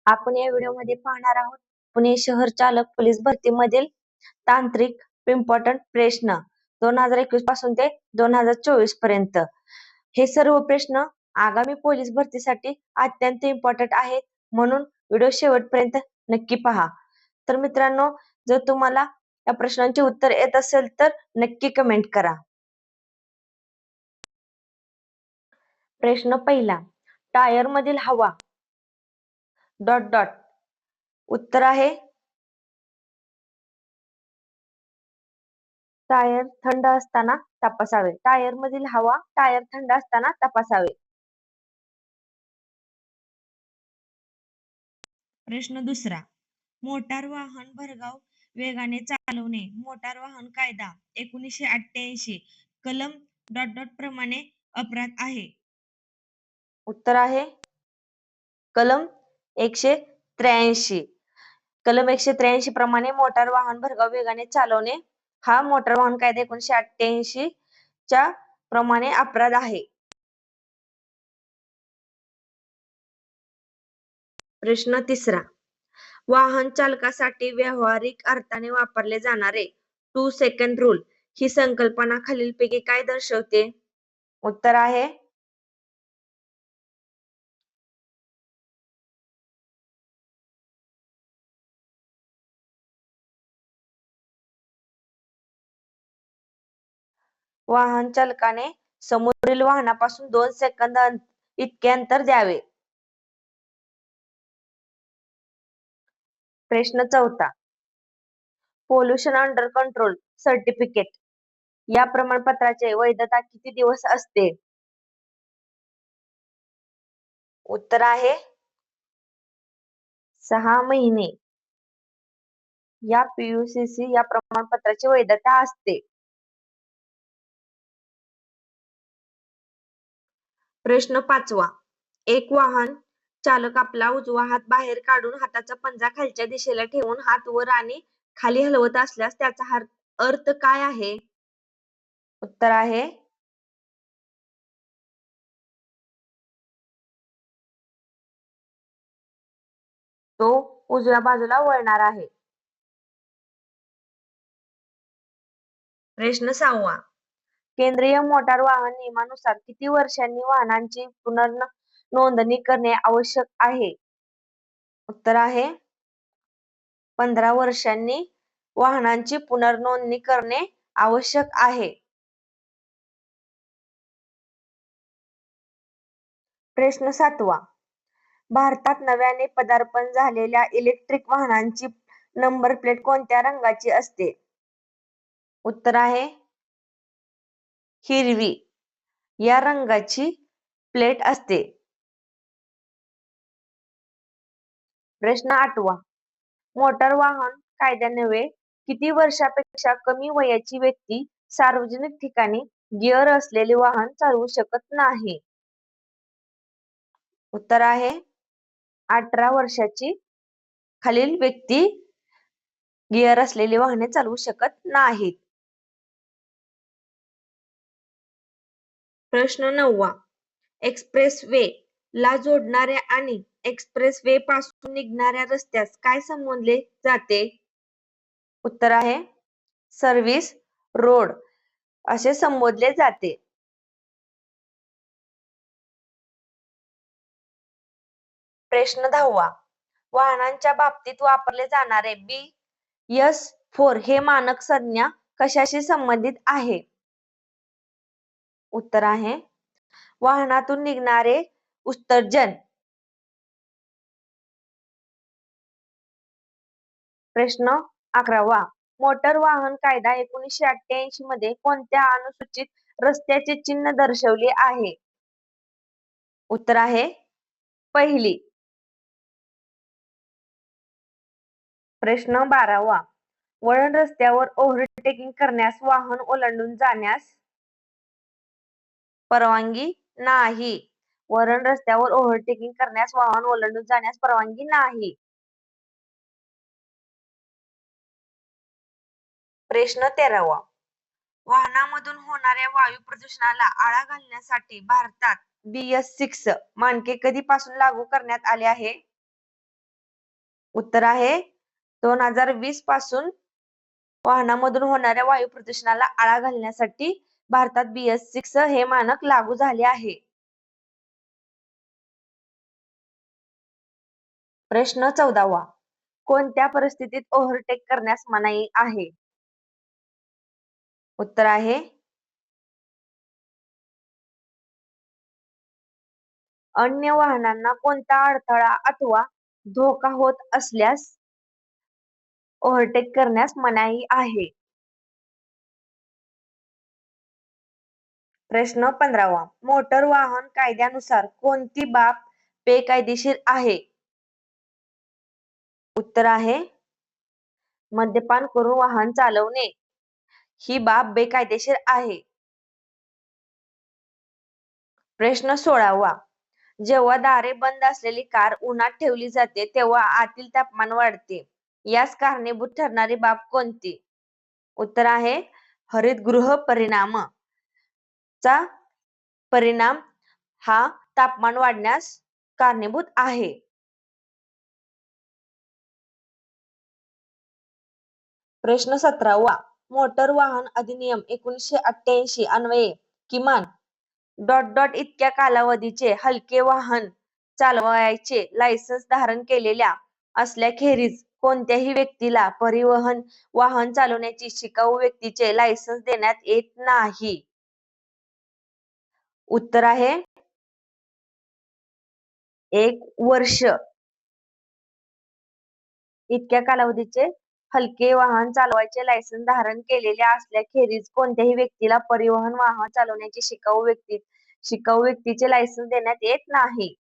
आपण या व्हिडिओमध्ये पाहणार आहोत पुणे शहर चालक पोलीस भरतीमधील तांत्रिक इम्पॉर्टंट प्रश्न 2021 पासून ते 2024 पर्यंत। हे सर्व प्रश्न आगामी पोलीस भरतीसाठी अत्यंत इम्पॉर्टंट आहेत, म्हणून व्हिडिओ शेवटपर्यंत नक्की पहा। तर मित्रांनो, जर तुम्हाला या प्रश्नांचे उत्तर येत असेल तर नक्की कमेंट करा। प्रश्न पहिला, टायर मधील हवा ... उत्तर आहे टायर थंड असताना तपासावे। टायर मधील हवा टायर थंड असताना तपासावे। प्रश्न दुसरा, मोटार वाहन भरधाव वेगाने चालवणे मोटार वाहन कायदा 1988 कलम ... प्रमाणे अपराध आहे। उत्तर आहे कलम 183। कलम 183 प्रमाणे मोटार वाहन भरधाव वेगाने चालवणे हा मोटार वाहन कायदा 1988 च्या प्रमाणे अपराध आहे। प्रश्न तिसरा, वाहन चालकासाठी व्यावहारिक अर्थाने वापरले जाणारे 2 सेकंड रूल ही संकल्पना खालीलपैकी काय दर्शवते? उत्तर आहे वाहन चालकाने समोरील वाहनापासून 2 सेकंद इतके अंतर द्यावे। प्रश्न चौथा, पोल्युशन अंडर कंट्रोल सर्टिफिकेट या प्रमाणपत्राचे वैधता किती दिवस असते? उत्तर आहे 6 महिने या PUCC या प्रमाणपत्राची वैधता असते। प्रश्न पाचवा, एक वाहन चालक आपला उजवा हात बाहेर काढून हाताचा पंजा खालच्या दिशेला ठेवून हात वर आणि खाली हलवत असल्यास त्याचा अर्थ काय आहे? उत्तर आहे तो उजव्या बाजूला वळणार आहे। प्रश्न सहावा, केंद्रीय मोटार वाहन नियमानुसार किती वर्षांनी वाहनांची पुनर्नोंदणी करणे आवश्यक आहे? उत्तर आहे 15 वर्षांनी वाहनांची पुनर्नोंदणी करणे आवश्यक आहे। प्रश्न सातवा, भारतात नव्याने पदार्पण झालेल्या इलेक्ट्रिक वाहनांची नंबर प्लेट कोणत्या रंगाची असते? उत्तर आहे हिरवी या रंगाची प्लेट असते। प्रश्न आठवा, मोटार वाहन कायद्यान्वये किती वर्षापेक्षा कमी वयाची व्यक्ती सार्वजनिक ठिकाणी गिअर असलेले वाहन चालवू शकत नाही? उत्तर आहे 18 वर्षाची खालील व्यक्ती गिअर असलेली वाहने चालवू शकत नाहीत। प्रश्न नववा, एक्सप्रेस वे ला जोडणाऱ्या आणि एक्सप्रेस वे पासून निघणाऱ्या रस्त्यास काय संबोधले जाते? उत्तर आहे सर्व्हिस रोड असे संबोधले जाते। प्रश्न 10वा, वाहनांच्या बाबतीत वापरले जाणारे BS4 हे मानक संज्ञा कशाशी संबंधित आहे? उत्तर आहे वाहनातून निघणारे उत्सर्जन। प्रश्न 11वा, मोटार वाहन कायदा 1988 मध्ये कोणत्या अनुसूचित रस्त्याचे चिन्ह दर्शवले आहे? उत्तर आहे पहिली। प्रश्न 12वा, वळण रस्त्यावर ओव्हरटेकिंग करण्यास वाहन ओलांडून जाण्यास परवानगी नाही। वळण रस्त्यावर ओव्हरटेकिंग करण्यास वाहन ओलांडून जाण्यास परवानगी नाही। प्रश्न 13वा, वाहनामधून होणाऱ्या वायू प्रदूषणाला आळा घालण्यासाठी भारतात BS6 मानके कधीपासून लागू करण्यात आले आहे? उत्तर आहे 2020 पासून वाहनामधून होणाऱ्या वायू प्रदूषणाला आळा घालण्यासाठी भारतात BS6 हे मानक लागू झाले आहे. प्रश्न 14वा. कोणत्या परिस्थितीत ओव्हरटेक करण्यास मनाई आहे? उत्तर आहे अन्य वाहनांना कोणता अडथळा अथवा धोका होत असल्यास ओव्हरटेक करण्यास मनाई आहे. प्रश्न 15वा. मोटर वाहन कायद्यानुसार कोणती बाब बेकायदेशीर आहे? उत्तर आहे मद्यपान करून वाहन चालवणे ही बाब बेकायदेशीर आहे. प्रश्न 16वा. जेव्हा दारे बंद असलेली कार उन्हात ठेवली जाते तेव्हा आतील तापमान वाढते. यास कारणीभूत ठरणारी बाब कोणती? उत्तर आहे हरितगृह परिणाम चा परिणाम हा तापमान वाढण्यास कारणीभूत आहे. प्रश्न 17वा. मोटर वाहन अधिनियम 1988 अन्वये किमान इतक्या कालावधीचे हलके वाहन चालवायचे लायसन्स धारण केलेल्या असल्याखेरीज कोणत्याही व्यक्तीला परिवहन वाहन चालवण्याची शिकाऊ व्यक्तीचे लायसन्स देण्यात येत नाही. उत्तर आहे 1 वर्ष इतक्या कालावधीचे हलके वाहन चालवायचे लायसन्स धारण केलेल्या असल्याखेरीज कोणत्याही व्यक्तीला परिवहन वाहन चालवण्याची शिकाऊ व्यक्तीचे लायसन्स देण्यात येत नाही.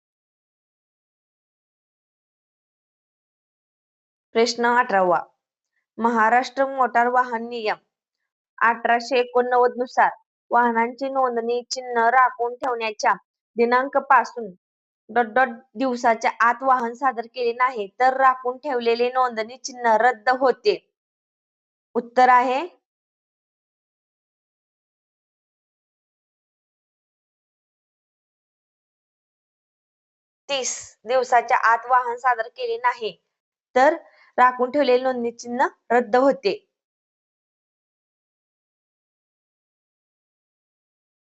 प्रश्न 18वा. महाराष्ट्र मोटार वाहन नियम 1889 नुसार वाहनांची नोंदणी चिन्ह राखून ठेवण्याच्या दिनांक पासून दिवसाच्या आत वाहन सादर केले नाही तर राखून ठेवलेले नोंदणी चिन्ह रद्द होते. उत्तर आहे 30 दिवसाच्या आत वाहन सादर केले नाही तर राखून ठेवलेले नोंदणी चिन्ह रद्द होते.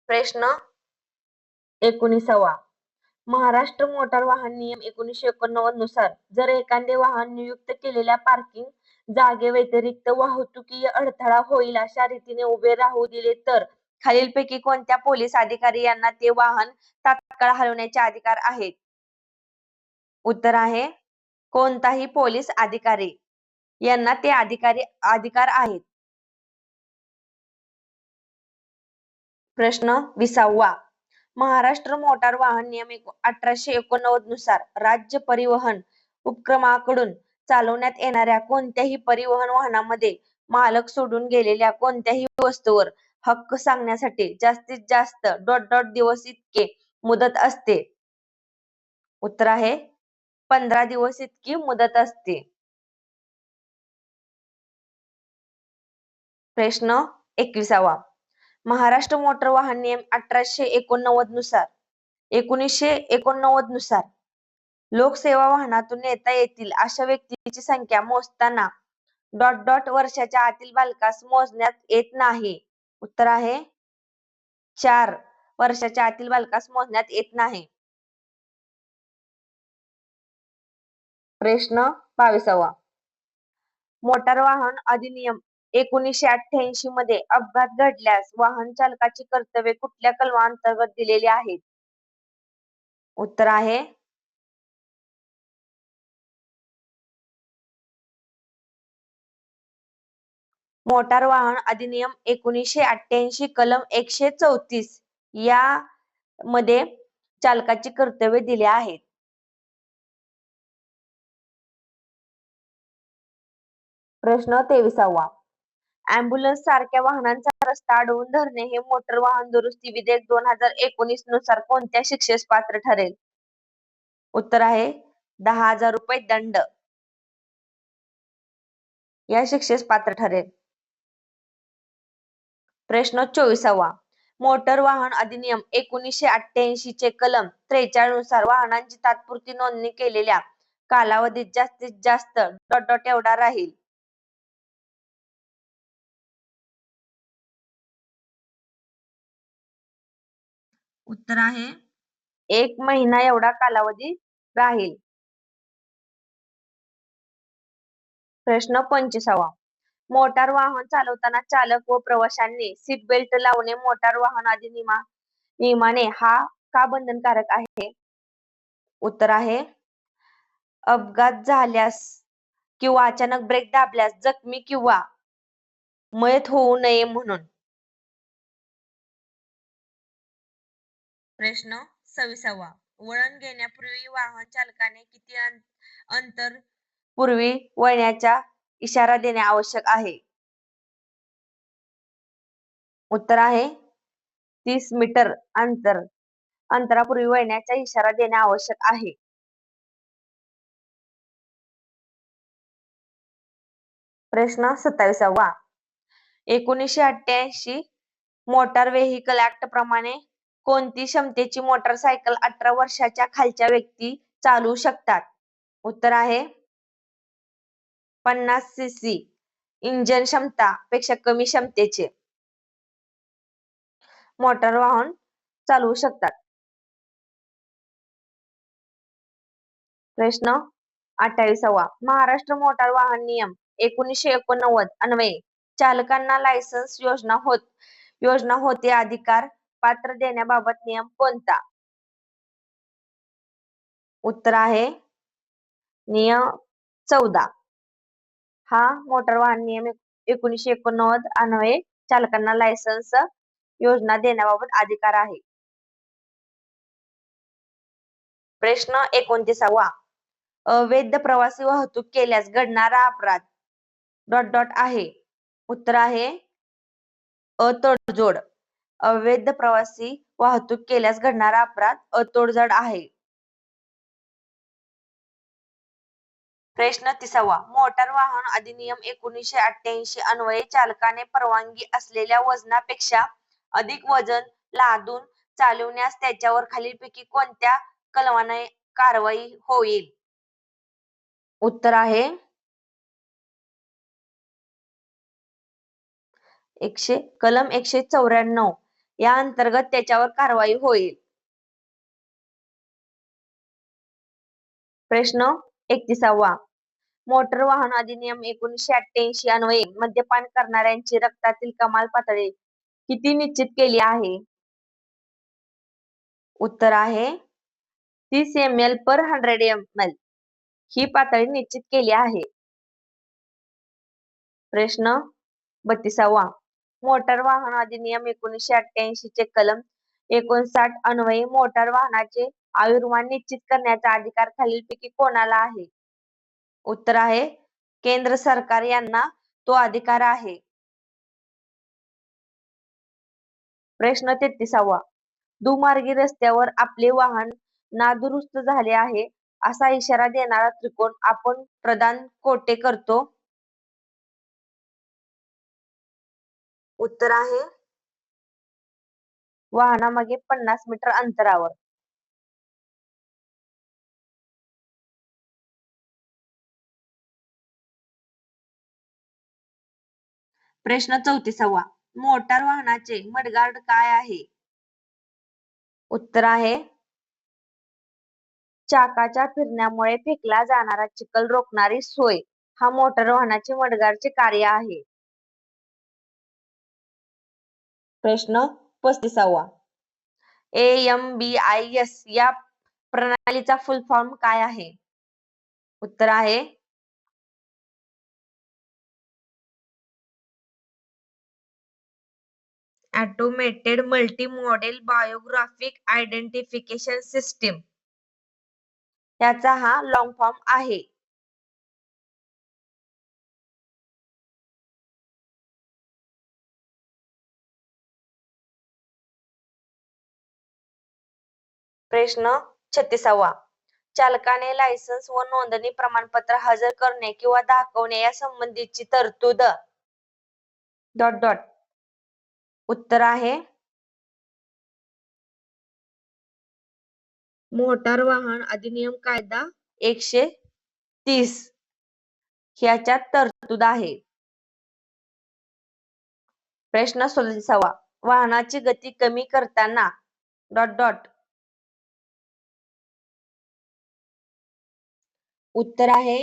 प्रश्न 19वा. महाराष्ट्र मोटार वाहन नियम 1989 नुसार जर एखादे वाहन नियुक्त केलेल्या पार्किंग जागेव्यतिरिक्त वाहतुकीय अडथळा होईल अशा रीतीने उभे राहू दिले तर खालीलपैकी कोणत्या पोलीस अधिकारी यांना ते वाहन तात्काळ हलवण्याचे अधिकार आहेत? उत्तर आहे कोणताही पोलीस अधिकारी यांना ते अधिकार आहेत. प्रश्न 20वा. महाराष्ट्र मोटार वाहन नियम 1889 नुसार राज्य परिवहन उपक्रमाकडून चालवण्यात येणाऱ्या कोणत्याही परिवहन वाहनामध्ये मालक सोडून गेलेल्या कोणत्याही वस्तूवर हक्क सांगण्यासाठी जास्तीत जास्त दिवस इतके मुदत असते? उत्तर आहे 15 दिवस इतकी मुदत असते. प्रश्न 21वा. महाराष्ट्र मोटर वाहन नियम 1989 नुसार लोकसेवा वाहनातून नेता येतील अशा व्यक्तीची संख्या मोजताना वर्षाच्या आतील बालकास मोजण्यात येत नाही. उत्तर आहे 4 वर्षाच्या आतील बालकास मोजण्यात येत नाही. प्रश्न 22वा. मोटार वाहन अधिनियम 1988 मध्ये अपघात घडल्यास वाहन चालकाची कर्तव्ये कुठल्या कलमांतर्गत दिलेली आहेत? उत्तर आहे मोटार वाहन अधिनियम 1988 कलम 134 या मध्ये चालकाची कर्तव्ये दिली आहेत. प्रश्न 23वा. अँब्युलन्स सारख्या वाहनांचा रस्ता अडवून धरणे हे मोटर वाहन दुरुस्ती विधेयक 2019 नुसार कोणत्या शिक्षेस पात्र ठरेल? उत्तर आहे 10,000 रुपये दंड या शिक्षेस पात्र ठरेल. प्रश्न 24वा. मोटर वाहन अधिनियम 1988 चे कलम 43 नुसार वाहनांची तात्पुरती नोंदणी केलेल्या कालावधीत जास्तीत जास्त ... एवढा राहील? उत्तर आहे 1 महिना एवढा कालावधी राहील. प्रश्न 25वा. मोटार वाहन चालवताना चालक व प्रवाशांनी सीट बेल्ट लावणे मोटार वाहन नियमाने हा का बंधनकारक आहे? उत्तर आहे अपघात झाल्यास किंवा अचानक ब्रेक दाबल्यास जखमी किंवा मयत होऊ नये म्हणून. प्रश्न 26वा. वळण घेण्यापूर्वी वाहन चालकाने किती अंतर पूर्वी वळणाचा इशारा देणे आवश्यक आहे? उत्तर आहे 30 मीटर अंतरापूर्वी वळणाचा इशारा देणे आवश्यक आहे. प्रश्न 27वा. 1988 मोटार व्हेकल ऍक्ट प्रमाणे कोणती क्षमतेची मोटारसायकल 18 वर्षाच्या खालच्या व्यक्ती चालवू शकतात? उत्तर आहे 50 सीसी इंजन क्षमता पेक्षा कमी क्षमतेचे मोटार वाहन चालवू शकतात. प्रश्न 28वा. महाराष्ट्र मोटार वाहन नियम 1989 अन्वये चालकांना लायसन्स योजना होते अधिकार पात्र देण्याबाबत नियम कोणता? उत्तर आहे नियम 14. हा मोटार वाहन नियम 1989 अन्वये चालकांना लायसन्स योजना देण्याबाबत अधिकार आहे. प्रश्न 29वा. अवैध प्रवासी वाहतूक केल्यास घडणारा अपराध ... आहे? उत्तर आहे तडजोड. अवैध प्रवासी वाहतूक केल्यास घडणारा अपराध तडजोड आहे. प्रश्न 30वा. मोटार वाहन अधिनियम 1988 अन्वये चालकाने परवानगी असलेल्या वजनापेक्षा अधिक वजन लादून चालविल्यास त्याच्यावर खालीलपैकी कोणत्या कलमाने कारवाई होईल? उत्तर आहे कलम 194 या अंतर्गत त्याच्यावर कारवाई होईल. प्रश्न 31वा. मोटार वाहन अधिनियम 1988 अन्वये मद्यपान करणाऱ्यांची रक्तातील कमाल पातळी किती निश्चित केली आहे? उत्तर आहे 30 ml/100 ही पातळी निश्चित केली आहे. प्रश्न 32वा. मोटार वाहन अधिनियम 1988 चे कलम 59 अन्वये मोटार वाहनाचे आयुर्मान निश्चित करण्याचा अधिकार खालीलपैकी कोणाला आहे? उत्तर आहे केंद्र सरकार यांना तो अधिकार आहे. प्रश्न 33वा. दुमार्गी रस्त्यावर आपले वाहन नादुरुस्त झाले आहे असा इशारा देणारा त्रिकोण आपण प्रदान कोठे करतो? उत्तर आहे वाहनामागे 50 मीटर अंतरावर. प्रश्न 34वा. मोटार वाहनाचे मडगार्ड काय आहे? उत्तर आहे चाकाच्या फिरण्यामुळे फेकला जाणारा चिखल रोखणारी सोय हा मोटार वाहनाचे मडगार्डचे कार्य आहे. प्रश्न 35वा. AMBIS या प्रणालीचा फुल फॉर्म काय आहे? उत्तर आहे automated multi model biographic identification system याचा हा लॉंग फॉर्म आहे. प्रश्न 36वा. चालकाने लायसन्स व नोंदणी प्रमाणपत्र हजर करणे किंवा दाखवणे यासंबंधीची तरतूद ... उत्तर आहे मोटार वाहन अधिनियम कायदा 100 30 ह्याच्यात तरतूद आहे. प्रश्न 36वा. वाहनाची गती कमी करताना ... उत्तर आहे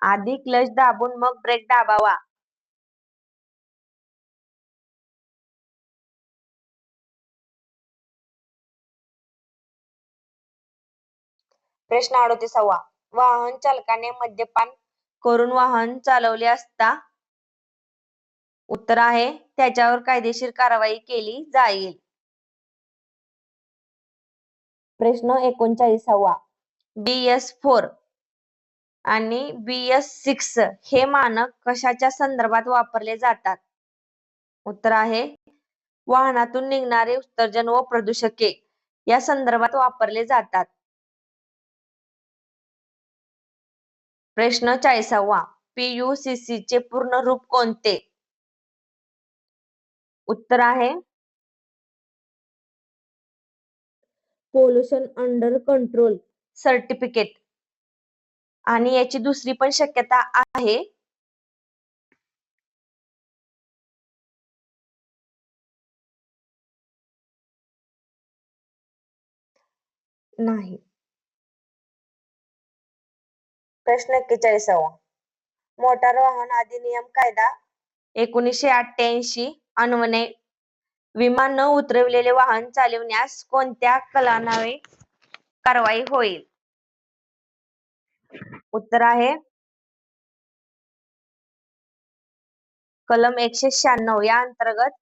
आधी क्लच दाबून मग ब्रेक दाबावा. प्रश्न 38वा. वाहन चालकाने मद्यपान करून वाहन चालवले असता... उत्तर आहे त्याच्यावर कायदेशीर कारवाई केली जाईल. प्रश्न 39वा. BS4 आणि BS6 हे मानक कशाच्या संदर्भात वापरले जातात? उत्तर आहे वाहनातून निघणारे उत्सर्जन व प्रदूषके या संदर्भात वापरले जातात. प्रश्न 40वा. PUCC चे पूर्ण रूप कोणते? उत्तर आहे पोल्युशन अंडर कंट्रोल सर्टिफिकेट. आणि याची दुसरी पण शक्यता आहे नाही. प्रश्न 41वा. मोटार वाहन अधिनियम कायदा 1988 अन्वये विमा न उतरविलेले वाहन चालविण्यास कोणत्या कलमान्वये कारवाई होईल? उत्तर आहे कलम 196 या अंतर्गत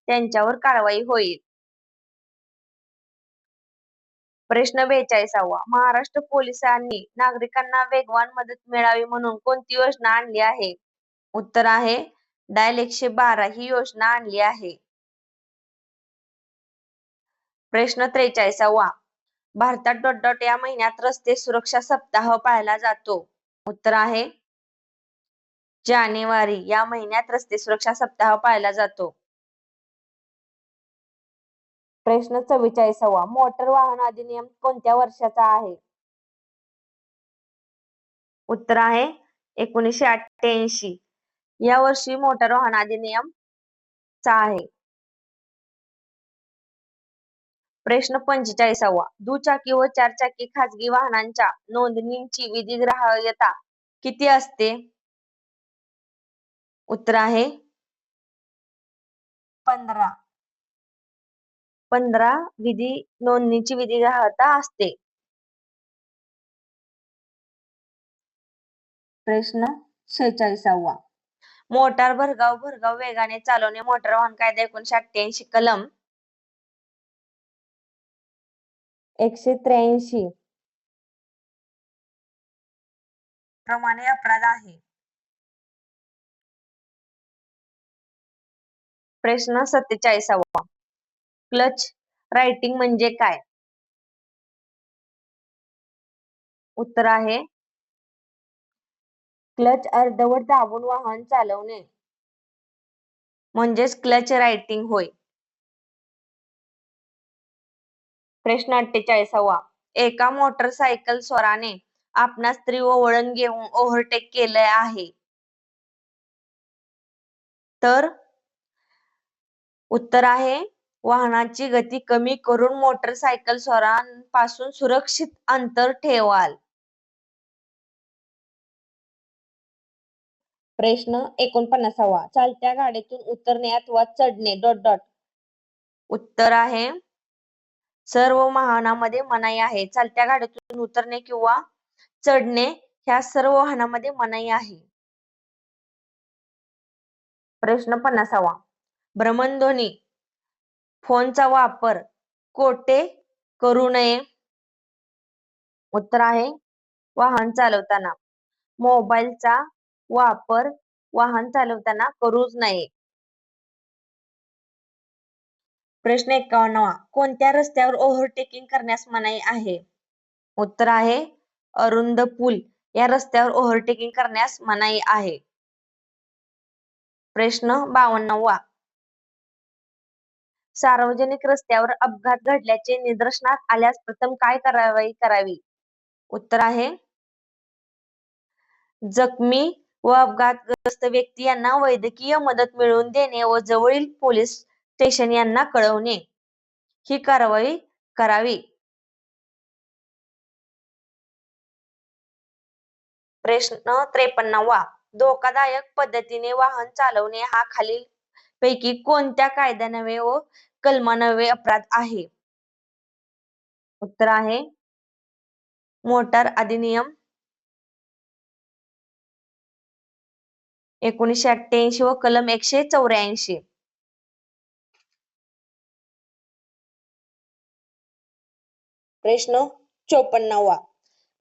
त्यांच्यावर कारवाई होईल. प्रश्न 42वा. महाराष्ट्र पोलिसांनी नागरिकांना वेगवान मदत मिळावी म्हणून कोणती योजना आणली आहे? उत्तर आहे डायल 112 ही योजना आणली आहे. प्रश्न 43वा. भारतात ... या महिन्यात रस्ते सुरक्षा सप्ताह पाळला जातो. उत्तर आहे जानेवारी या महिन्यात रस्ते सुरक्षा सप्ताह पाळला जातो. प्रश्न 44वा. मोटर वाहन अधिनियम कोणत्या वर्षाचा आहे? उत्तर आहे 1988 या वर्षी मोटार वाहन अधिनियम चा आहे. प्रश्न 45वा. दुचाकी व चारचाकी खाजगी वाहनांच्या नोंदणीची विधिग्राह्यता किती असते? उत्तर आहे 15 नोंदणीची विधिग्राह्यता असते. प्रश्न 46वा. मोटार भरधाव वेगाने चालवणे मोटार वाहन कायदा 1988 कलम 183 प्रमाणे अपराध आहे. प्रश्न 47वा. क्लच रायटिंग म्हणजे काय? उत्तर आहे क्लच अर्धवट दाबून वाहन चालवणे म्हणजेच क्लच रायटिंग होय. प्रश्न 48वा. एका मोटरसायकल स्वाराने आपणास तीव्र वळण घेऊन ओव्हरटेक केले आहे तर उत्तर आहे वाहनाची गती कमी करून मोटरसायकल स्वारांपासून सुरक्षित अंतर ठेवाल. प्रश्न 49वा. चालत्या गाडीतून उतरणे अथवा चढणे ... उत्तर आहे सर्व वाहनांमध्ये मनाई आहे. चालत्या गाडीतून उतरणे किंवा चढणे ह्या सर्व वाहनांमध्ये मनाई आहे. प्रश्न 50वा. भ्रमणध्वनी फोनचा वापर कोठे करू नये? उत्तर आहे वाहन चालवताना. मोबाईलचा वापर वाहन चालवताना करूच नये. प्रश्न 51वा. कोणत्या रस्त्यावर ओव्हरटेकिंग करण्यास मनाई आहे? उत्तर आहे अरुंद पूल या रस्त्यावर ओव्हरटेकिंग करण्यास मनाई आहे. प्रश्न 52वा. सार्वजनिक रस्त्यावर अपघात घडल्याचे निदर्शनास आल्यास प्रथम काय कारवाई करावी? उत्तर आहे जखमी व अपघातग्रस्त व्यक्ती यांना वैद्यकीय मदत मिळवून देणे व जवळील पोलीस स्टेशन यांना कळवणे ही कारवाई करावी. प्रश्न 53वा. धोकादायक पद्धतीने वाहन चालवणे हा खालील पैकी कोणत्या कायद्यान्वये व कलमान्वये अपराध आहे? उत्तर आहे मोटार अधिनियम 1988 व कलम 184. प्रश्न 54वा.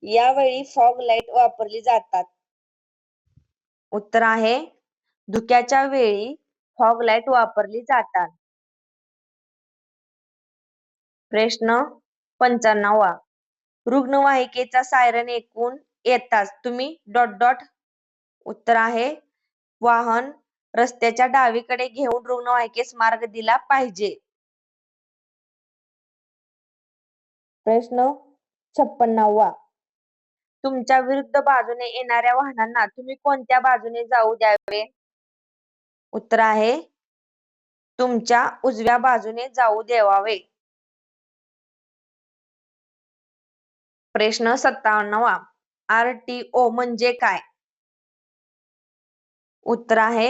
यावेळी फॉग लाईट वापरली जातात. उत्तर आहे धुक्याच्या वेळी फॉग लाईट वापरली जातात. प्रश्न 55वा. रुग्णवाहिकेचा सायरन ऐकून येताच तुम्ही ... उत्तर आहे वाहन रस्त्याच्या डावीकडे घेऊन रुग्णवाहिकेस मार्ग दिला पाहिजे. प्रश्न 56वा. तुमच्या विरुद्ध बाजूने येणाऱ्या वाहनांना तुम्ही कोणत्या बाजूने जाऊ द्यावे? उत्तर आहे तुमच्या उजव्या बाजूने जाऊ द्यावे. प्रश्न 57वा. RTO म्हणजे काय? उत्तर आहे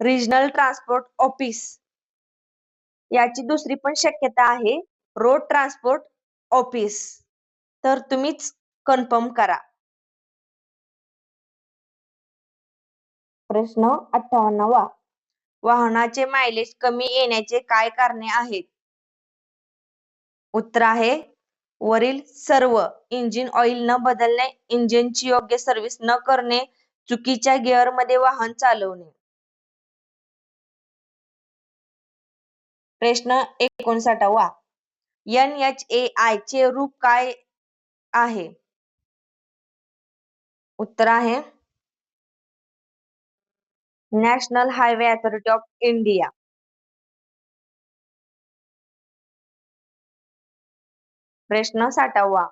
रिजनल ट्रान्सपोर्ट ऑफिस. याची दुसरी पण शक्यता आहे रोड ट्रान्सपोर्ट ऑफिस. तर तुम्हीच कन्फर्म करा. प्रश्न 58वा. वाहनाचे मायलेज कमी येण्याचे काय कारणे आहेत? उत्तर आहे वरील सर्व. इंजिन ऑइल न बदलणे, इंजिनची योग्य सर्व्हिस न करणे, चुकीच्या गिअरमध्ये वाहन चालवणे. प्रश्न 59वा. NHAI चे रूप काय आहे? उत्तर आहे national highway authority of India. प्रश्न 60वा.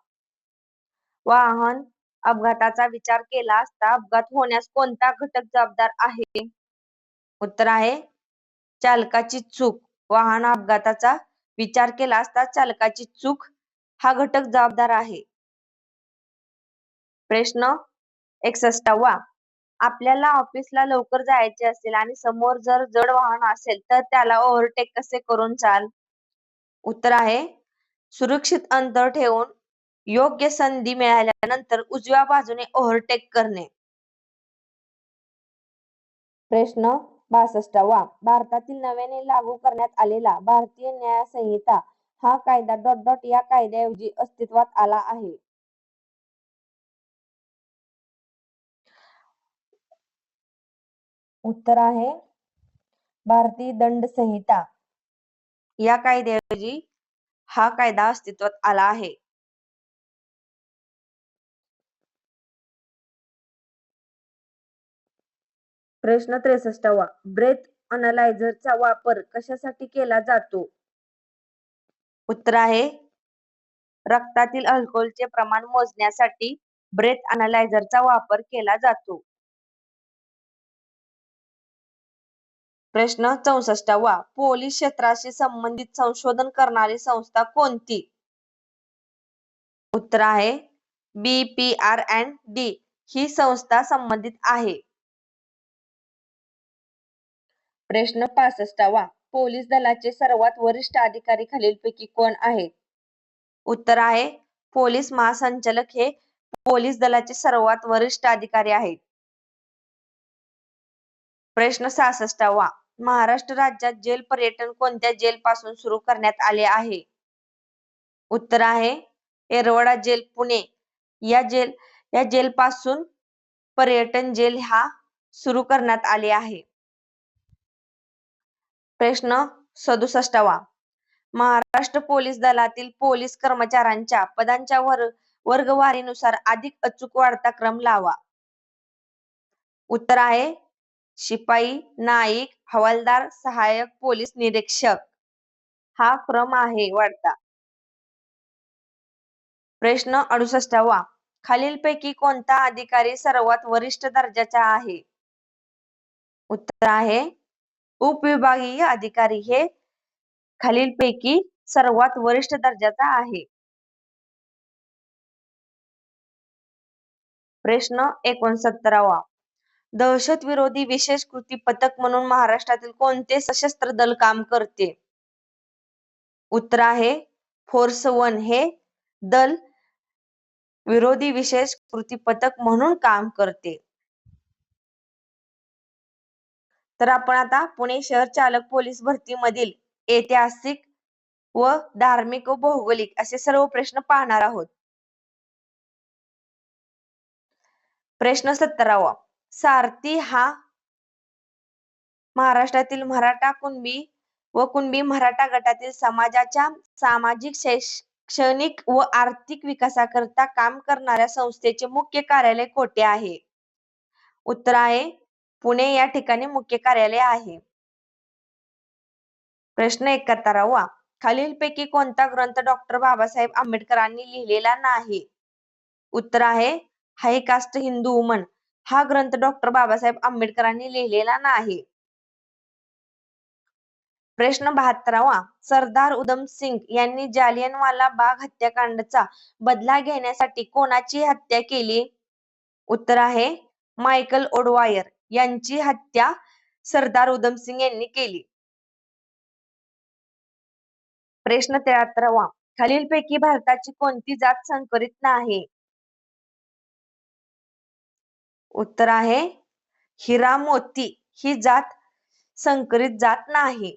वाहन अपघाताचा विचार केला असता अपघात होण्यास कोणता घटक जबाबदार आहे? उत्तर आहे चालकाची चूक. वाहन अपघाताचा विचार केला असता चालकाची चूक हा घटक जबाबदार आहे. प्रश्न 61वा. आपल्याला ऑफिसला लवकर जायचे असेल आणि समोर जर जड वाहन असेल तर त्याला ओव्हरटेक कसे करून चाल? उत्तर आहे सुरक्षित अंतर ठेवून योग्य संधी मिळाल्यानंतर उजव्या बाजूने ओव्हरटेक करणे. प्रश्न 62वा. भारतातील नव्याने लागू करण्यात आलेला भारतीय न्याय संहिता हा कायदा ... या कायद्याऐवजी अस्तित्वात आला आहे. उत्तर आहे भारतीय दंड संहिता या कायद्याऐवजी हा कायदा अस्तित्वात आला आहे. प्रश्न 63वा. ब्रेथ अनालायझरचा वापर कशासाठी केला जातो? उत्तर आहे रक्तातील अल्कोहोलचे प्रमाण मोजण्यासाठी ब्रेथ अनालायझरचा वापर केला जातो. प्रश्न 64वा. पोलीस क्षेत्राशी संबंधित संशोधन करणारी संस्था कोणती? उत्तर आहे BPR&D ही संस्था संबंधित आहे. प्रश्न 65वा. पोलीस दलाचे सर्वात वरिष्ठ अधिकारी खालीलपैकी कोण आहेत? उत्तर आहे पोलीस महासंचालक हे पोलीस दलाचे सर्वात वरिष्ठ अधिकारी आहेत. प्रश्न 66वा. महाराष्ट्र राज्यात जेल पर्यटन कोणत्या जेल पासून सुरू करण्यात आले आहे? उत्तर आहे येरवडा जेल पुणे या जेल पासून पर्यटन जेल हा सुरू करण्यात आले आहे. प्रश्न 67वा. महाराष्ट्र पोलीस दलातील पोलीस कर्मचाऱ्यांच्या पदांच्या वर्गवारीनुसार अधिक अचूक वाढता क्रम लावा. उत्तर आहे शिपाई, नाईक, हवालदार, सहाय्यक पोलीस निरीक्षक हा क्रम आहे वाढता. प्रश्न 68वा. खालीलपैकी कोणता अधिकारी सर्वात वरिष्ठ दर्जाचा आहे? उत्तर आहे उपविभागीय अधिकारी हे खालीलपैकी सर्वात वरिष्ठ दर्जाचा आहे. प्रश्न 69वा. दहशतविरोधी विशेष कृती पथक म्हणून महाराष्ट्रातील कोणते सशस्त्र दल काम करते? उत्तर आहे फोर्स 1 हे दल विरोधी विशेष कृती पथक म्हणून काम करते. तर आपण आता पुणे शहर चालक पोलीस भरतीमधील ऐतिहासिक व धार्मिक व भौगोलिक असे सर्व प्रश्न पाहणार आहोत. प्रश्न 17वा. सारथी हा महाराष्ट्रातील मराठा कुणबी व कुणबी मराठा गटातील समाजाच्या सामाजिक शैक्षणिक व आर्थिक विकासाकरिता काम करणाऱ्या संस्थेचे मुख्य कार्यालय कोठे आहे? उत्तर आहे पुणे या ठिकाणी मुख्य कार्यालय आहे. प्रश्न 71वा. खालीलपैकी कोणता ग्रंथ डॉक्टर बाबासाहेब आंबेडकरांनी लिहिलेला नाही? उत्तर आहे हाय कास्ट हिंदू वुमन हा ग्रंथ डॉक्टर बाबासाहेब आंबेडकरांनी लिहिलेला नाही. प्रश्न 72वा. सरदार उधम सिंग यांनी जालियनवाला बाग हत्याकांडाचा बदला घेण्यासाठी कोणाची हत्या केली? उत्तर आहे मायकल ओडवायर यांची हत्या सरदार उधम सिंग यांनी केली. प्रश्न 73वा. खालीलपैकी भारताची कोणती जात संकरित नाही? उत्तर आहे हिरा मोती ही जात संकरित जात नाही.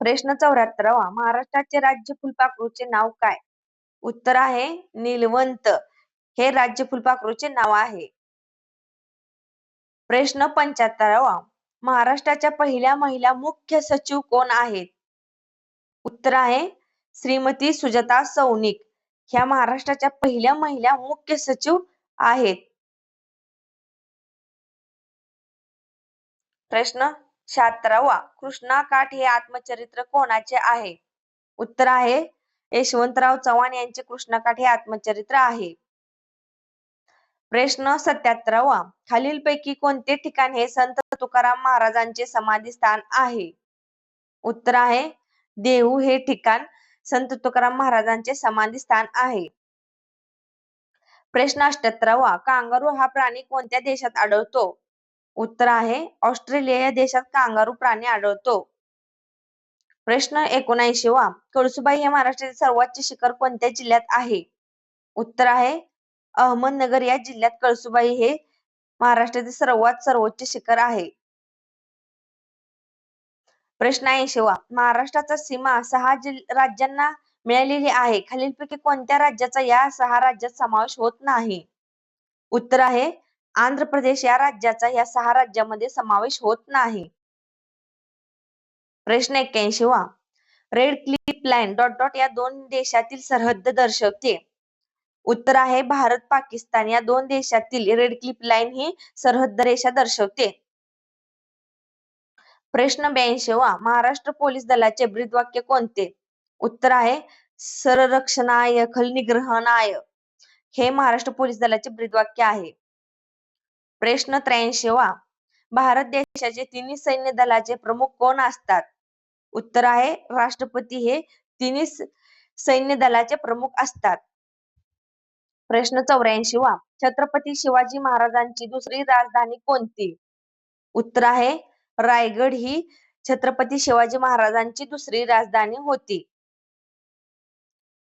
प्रश्न 74वा. महाराष्ट्राचे राज्य फुलपाखरूचे नाव काय? उत्तर आहे नीलवंत हे राज्य फुलपाखरूचे नाव आहे. प्रश्न 75वा. महाराष्ट्राच्या पहिल्या महिला मुख्य सचिव कोण आहेत? उत्तर आहे श्रीमती सुजाता सौनिक ह्या महाराष्ट्राच्या पहिल्या महिला मुख्य सचिव आहेत. प्रश्न 76वा. कृष्णा काठ हे आत्मचरित्र कोणाचे आहे? उत्तर आहे यशवंतराव चव्हाण यांचे कृष्णा काठ हे आत्मचरित्र आहे. प्रश्न 77वा. खालीलपैकी कोणते ठिकाण हे संत तुकाराम महाराजांचे समाधी स्थान आहे? उत्तर आहे देहू हे ठिकाण संत तुकाराम महाराजांचे समाधी स्थान आहे. प्रश्न 78वा. कांगारू हा प्राणी कोणत्या देशात आढळतो? उत्तर आहे ऑस्ट्रेलिया या देशात कांगारू प्राणी आढळतो. प्रश्न 79वा. कळसुबाई हे महाराष्ट्रातील सर्वोच्च शिखर कोणत्या जिल्ह्यात आहे? उत्तर आहे अहमदनगर या जिल्ह्यात कळसुबाई हे महाराष्ट्रातील सर्वोच्च शिखर आहे. प्रश्न 80वा. महाराष्ट्राचा सीमा 6 राज्यांना मिळालेली आहे. खालीलपैकी कोणत्या राज्याचा या 6 राज्यात समावेश होत नाही? उत्तर आहे आंध्र प्रदेश या राज्याचा या 6 राज्यामध्ये समावेश होत नाही. प्रश्न 81वा. रेड क्लिफ लाईन या दोन देशातील सरहद्द दर्शवते. उत्तर आहे भारत पाकिस्तान या दोन देशातील रेड क्लिफ लाईन ही सरहद्द रेषा दर्शवते. प्रश्न 82वा. महाराष्ट्र पोलीस दलाचे ब्रीदवाक्य कोणते? उत्तर आहे संरक्षणाय खलनिग्रहणाय हे महाराष्ट्र पोलीस दलाचे ब्रीदवाक्य आहे. प्रश्न 83वा. भारत देशाचे तिन्ही सैन्य दलाचे प्रमुख कोण असतात? उत्तर आहे राष्ट्रपती हे तिन्ही सैन्य दलाचे प्रमुख असतात. प्रश्न 84वा. छत्रपती शिवाजी महाराजांची दुसरी राजधानी कोणती? उत्तर आहे रायगड ही छत्रपती शिवाजी महाराजांची दुसरी राजधानी होती.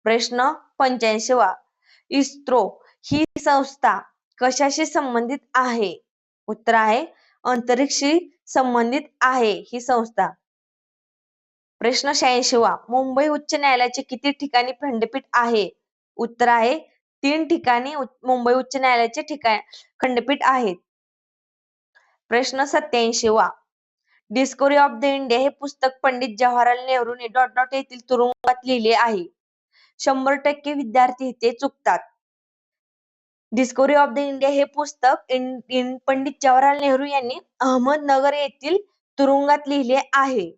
प्रश्न 85वा. इस्रो ही संस्था कशाशी संबंधित आहे? उत्तर आहे अंतरिक्षशी संबंधित आहे ही संस्था. प्रश्न 86वा. मुंबई उच्च न्यायालयाचे किती ठिकाणी खंडपीठ आहे? उत्तर आहे 3 ठिकाणी मुंबई उच्च न्यायालयाचे खंडपीठ आहेत. प्रश्न 87वा. डिस्कव्हरी ऑफ द इंडिया हे पुस्तक पंडित जवाहरलाल नेहरूंनी येथील तुरुंगात लिहिले आहे. 100% विद्यार्थी ते चुकतात. डिस्कव्हरी ऑफ द इंडिया हे पुस्तक पंडित जवाहरलाल नेहरू यांनी अहमदनगर येथील तुरुंगात लिहिले आहे.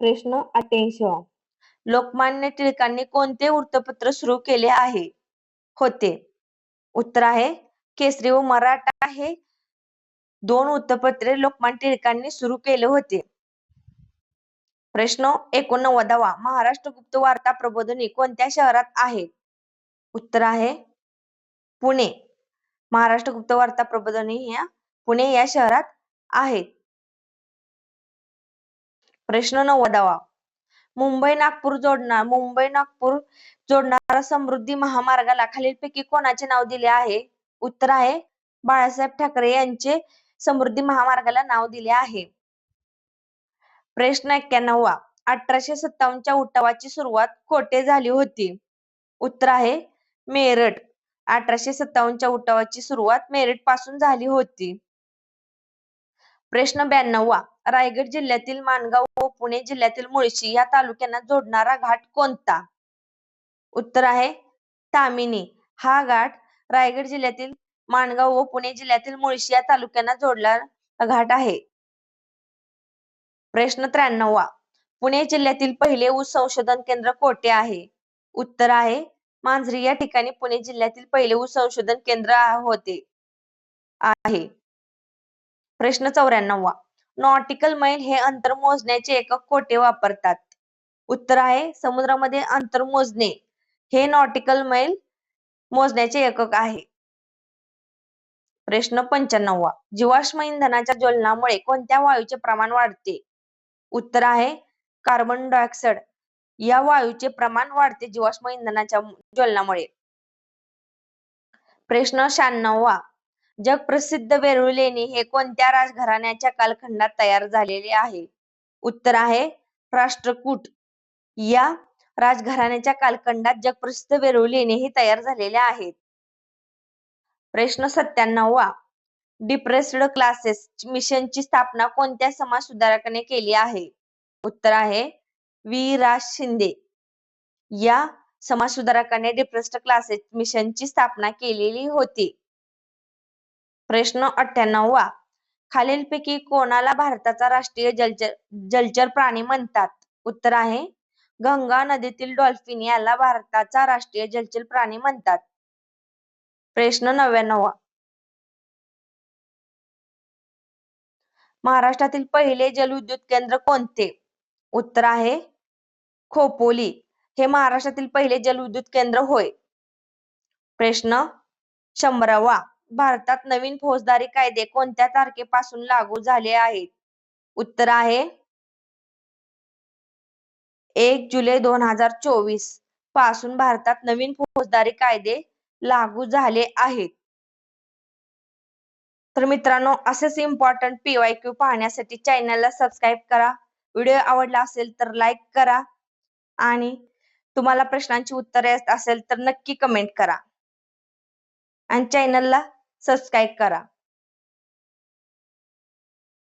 प्रश्न 88वा. लोकमान्य टिळकांनी कोणते वृत्तपत्र सुरू केले होते? उत्तर आहे केसरी व मराठा हे 2 वृत्तपत्रे लोकमान्य टिळकांनी सुरू केले होते. प्रश्न 89वा महाराष्ट्र गुप्त वार्ता प्रबोधिनी कोणत्या शहरात आहे? उत्तर आहे पुणे. महाराष्ट्र गुप्त वार्ता प्रबोधिनी ह्या पुणे या शहरात आहे. प्रश्न 90वा मुंबई नागपूर जोडणारा समृद्धी महामार्गाला खालीलपैकी कोणाचे नाव दिले आहे? उत्तर आहे बाळासाहेब ठाकरे यांचे समृद्धी महामार्गाला नाव दिले आहे. प्रश्न 91वा 1857च्या उठावाची सुरुवात कोठे झाली होती? उत्तर आहे मेरठ. 1857च्या उठावाची सुरुवात मेरठ पासून झाली होती. प्रश्न 92वा रायगड जिल्ह्यातील माणगाव व पुणे जिल्ह्यातील मुळशी या तालुक्यांना जोडणारा घाट कोणता? उत्तर आहे ताम्हिणी. हा घाट रायगड जिल्ह्यातील माणगाव व पुणे जिल्ह्यातील मुळशी या तालुक्यांना जोडणारा घाट आहे. प्रश्न 93वा पुणे जिल्ह्यातील पहिले ऊस संशोधन केंद्र कोठे आहे? उत्तर आहे मांजरी या ठिकाणी पुणे जिल्ह्यातील पहिले ऊस संशोधन केंद्र आहे. प्रश्न 94वा नॉटिकल मैल हे अंतर मोजण्याचे एकक कोठे वापरतात? उत्तर आहे समुद्रामध्ये अंतर मोजणे हे नॉटिकल मैल मोजण्याचे एकक आहे. प्रश्न 95वा जीवाश्म इंधनाच्या ज्वलनामुळे कोणत्या वायूचे प्रमाण वाढते? उत्तर आहे कार्बन डायऑक्साईड या वायूचे प्रमाण वाढते जीवाश्म इंधनाच्या ज्वलनामुळे. प्रश्न 96वा जगप्रसिद्ध वेरूळ लेणी हे कोणत्या राजघराण्याच्या कालखंडात तयार झालेले आहे? उत्तर आहे राष्ट्रकूट या राजघराण्याच्या कालखंडात जगप्रसिद्ध वेरूळ लेणी हे तयार झालेल्या आहेत. प्रश्न 97वा डिप्रेस्ड क्लासेस मिशनची स्थापना कोणत्या समाजसुधारकाने केली आहे? उत्तर आहे वि. रा. शिंदे. या समाजसुधारकाने डिप्रेस्ड क्लासेस मिशनची स्थापना केलेली होती. प्रश्न 98वा खालीलपैकी कोणाला भारताचा राष्ट्रीय जलचर प्राणी म्हणतात? उत्तर आहे गंगा नदीतील डॉल्फिन याला भारताचा राष्ट्रीय जलचर प्राणी म्हणतात. प्रश्न 99वा महाराष्ट्रातील पहिले जलविद्युत केंद्र कोणते? उत्तर आहे खोपोली. हे महाराष्ट्रातील पहिले जलविद्युत केंद्र होय. प्रश्न 100वा भारतात नवीन फौजदारी कायदे कोणत्या तारखेपासून लागू झाले आहेत? उत्तर आहे 1 जुलै 2024 पासून भारतात नवीन फौजदारी कायदे लागू झाले आहेत. तर मित्रांनो असेच इम्पॉर्टंट PYQ पाहण्यासाठी चॅनलला सबस्क्राईब करा. व्हिडिओ आवडला असेल तर लाईक करा आणि तुम्हाला प्रश्नांची उत्तरे येत असेल तर नक्की कमेंट करा आणि चॅनलला सबस्क्राईब करा.